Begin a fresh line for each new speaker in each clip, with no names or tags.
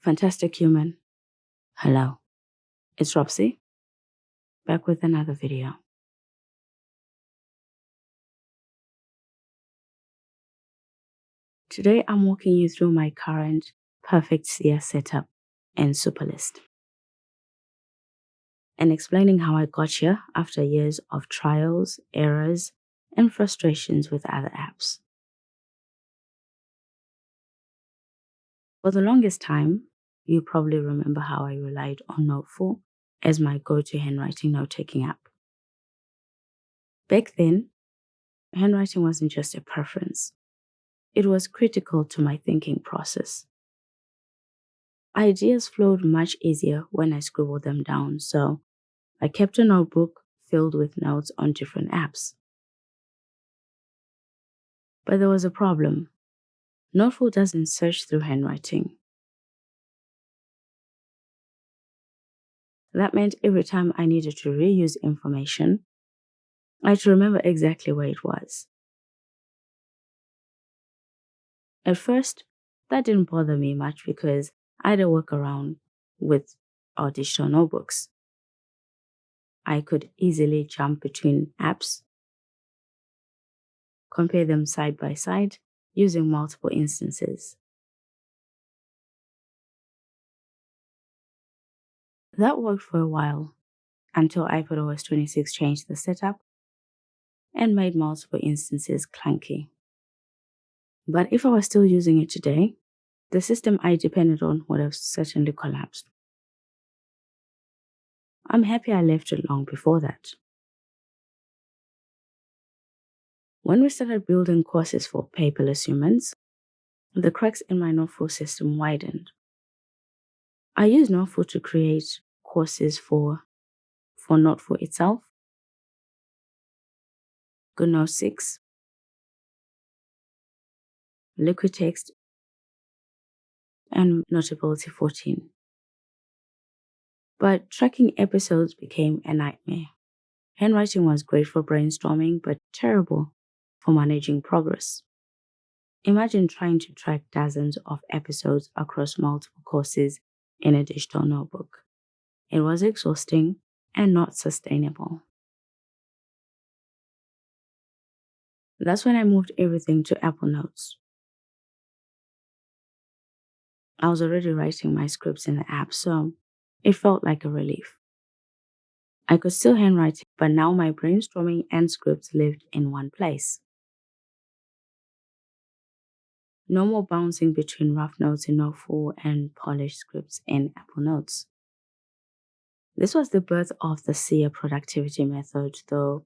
Fantastic human. Hello, it's Robsy, back with another video. Today I'm walking you through my current perfect CEAR setup in Superlist and explaining how I got here after years of trials, errors, and frustrations with other apps. For the longest time, you probably remember how I relied on Noteful as my go-to handwriting note-taking app. Back then, handwriting wasn't just a preference. It was critical to my thinking process. Ideas flowed much easier when I scribbled them down, so I kept a notebook filled with notes on different apps. But there was a problem. Noteful doesn't search through handwriting. That meant every time I needed to reuse information, I had to remember exactly where it was. At first, that didn't bother me much because I had a workaround with our digital notebooks. I could easily jump between apps, compare them side by side using multiple instances. That worked for a while until iPadOS 26 changed the setup and made multiple instances clunky. But if I was still using it today, the system I depended on would have certainly collapsed. I'm happy I left it long before that. When we started building courses for paperless humans, the cracks in my Noteful system widened. I used Noteful to create courses for Noteful itself, GoodNote 6, Liquid Text, and Notability 14. But tracking episodes became a nightmare. Handwriting was great for brainstorming, but terrible for managing progress. Imagine trying to track dozens of episodes across multiple courses in a digital notebook. It was exhausting and not sustainable. That's when I moved everything to Apple Notes. I was already writing my scripts in the app, so it felt like a relief. I could still handwrite, but now my brainstorming and scripts lived in one place. No more bouncing between rough notes in Noteful and polished scripts in Apple Notes. This was the birth of the CEAR productivity method, though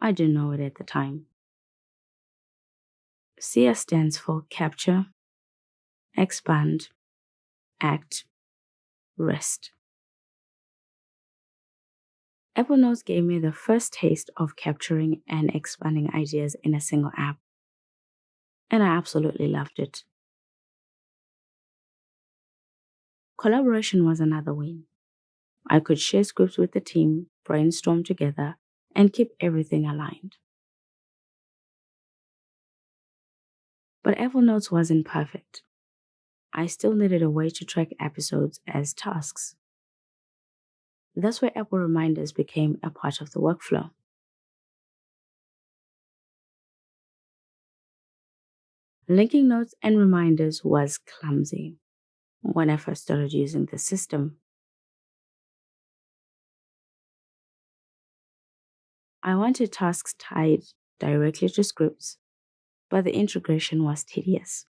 I didn't know it at the time. CEAR stands for Capture, Expand, Act, Rest. Apple Notes gave me the first taste of capturing and expanding ideas in a single app, and I absolutely loved it. Collaboration was another win. I could share scripts with the team, brainstorm together, and keep everything aligned. But Apple Notes wasn't perfect. I still needed a way to track episodes as tasks. That's where Apple Reminders became a part of the workflow. Linking notes and reminders was clumsy when I first started using the system. I wanted tasks tied directly to scripts, but the integration was tedious.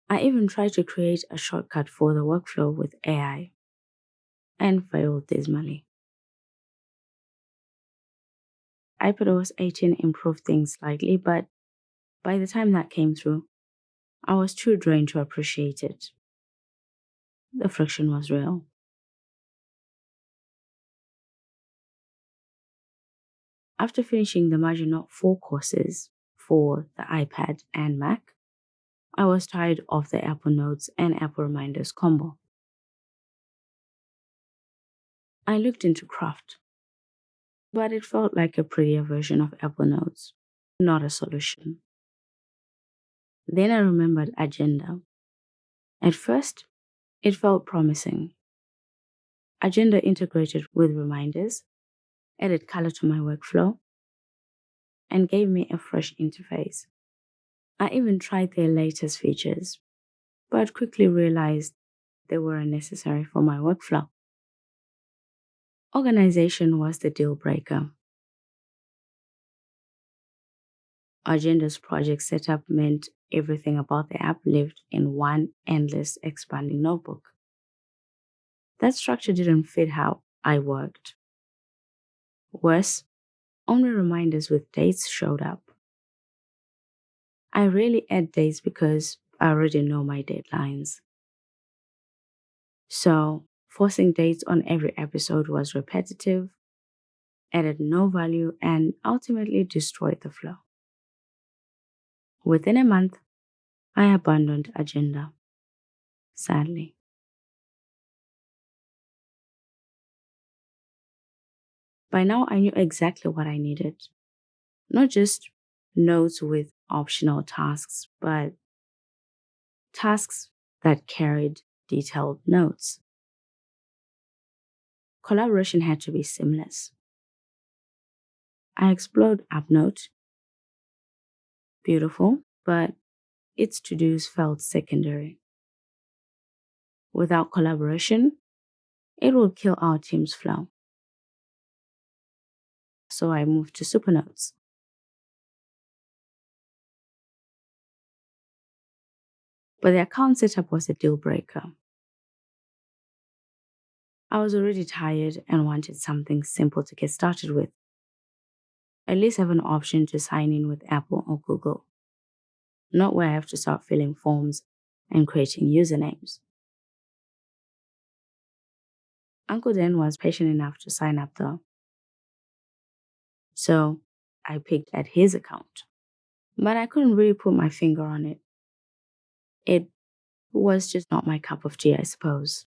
I even tried to create a shortcut for the workflow with AI and failed dismally. iPadOS 18 improved things slightly, but by the time that came through, I was too drained to appreciate it. The friction was real. After finishing the Margin Note 4 courses for the iPad and Mac, I was tired of the Apple Notes and Apple Reminders combo. I looked into Craft, but it felt like a prettier version of Apple Notes, not a solution. Then I remembered Agenda, At first, it felt promising. Agenda integrated with reminders, added color to my workflow, and gave me a fresh interface. I even tried their latest features, but quickly realized they weren't necessary for my workflow. Organization was the deal breaker. Agenda's project setup meant everything about the app lived in one endless expanding notebook. That structure didn't fit how I worked. Worse, only reminders with dates showed up. I rarely add dates because I already know my deadlines. So, forcing dates on every episode was repetitive, added no value, and ultimately destroyed the flow. Within a month, I abandoned Agenda, sadly. By now, I knew exactly what I needed. Not just notes with optional tasks, but tasks that carried detailed notes. Collaboration had to be seamless. I explored UpNote, beautiful, but its to dos felt secondary. Without collaboration, it would kill our team's flow. So I moved to Supernotes. But the account setup was a deal breaker. I was already tired and wanted something simple to get started with. At least have an option to sign in with Apple or Google, not where I have to start filling forms and creating usernames. Uncle Dan was patient enough to sign up though. So I picked at his account. But I couldn't really put my finger on it. It was just not my cup of tea, I suppose.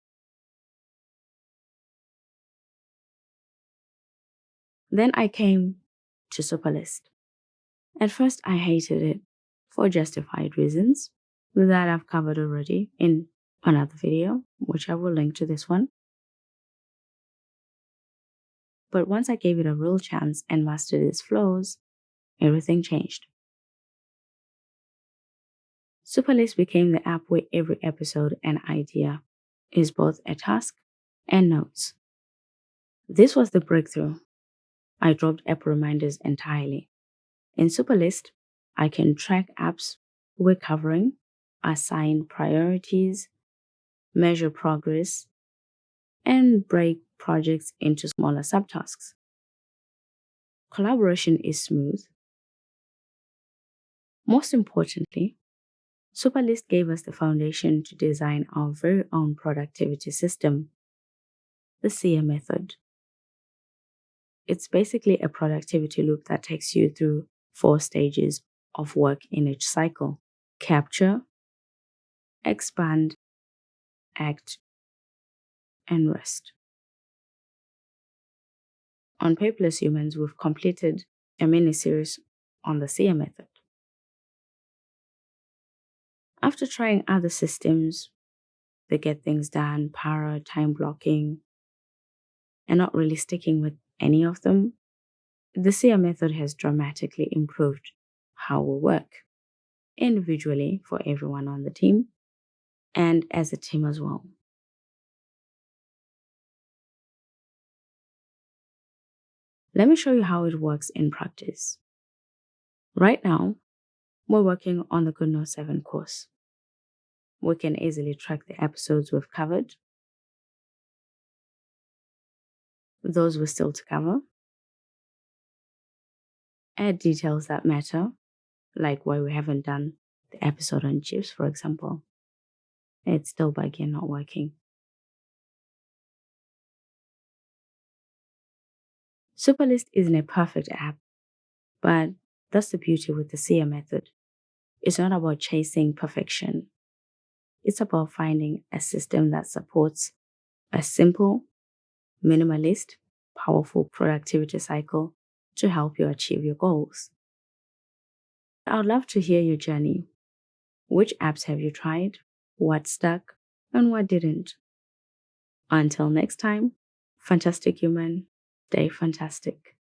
Then I came to Superlist. At first, I hated it for justified reasons that I've covered already in another video, which I will link to this one. But once I gave it a real chance and mastered its flows, everything changed. Superlist became the app where every episode and idea is both a task and notes. This was the breakthrough. I dropped app reminders entirely. In Superlist, I can track apps we're covering, assign priorities, measure progress, and break projects into smaller subtasks. Collaboration is smooth. Most importantly, Superlist gave us the foundation to design our very own productivity system, the CEAR method. It's basically a productivity loop that takes you through 4 stages of work in each cycle: capture, expand, act, and rest. On Paperless Humans, we've completed a mini series on the CEAR method. After trying other systems, they get things done, para, time blocking, and not really sticking with any of them, the CEAR method has dramatically improved how we work, individually for everyone on the team, and as a team as well. Let me show you how it works in practice. Right now, we're working on the Good Note 7 course. We can easily track the episodes we've covered, those we're still to cover, add details that matter, like why we haven't done the episode on chips, for example. It's still buggy and not working. Superlist isn't a perfect app, but that's the beauty with the CEAR method. It's not about chasing perfection. It's about finding a system that supports a simple, minimalist, powerful productivity cycle to help you achieve your goals. I would love to hear your journey. Which apps have you tried? what stuck, and what didn't. Until next time, fantastic human, stay fantastic.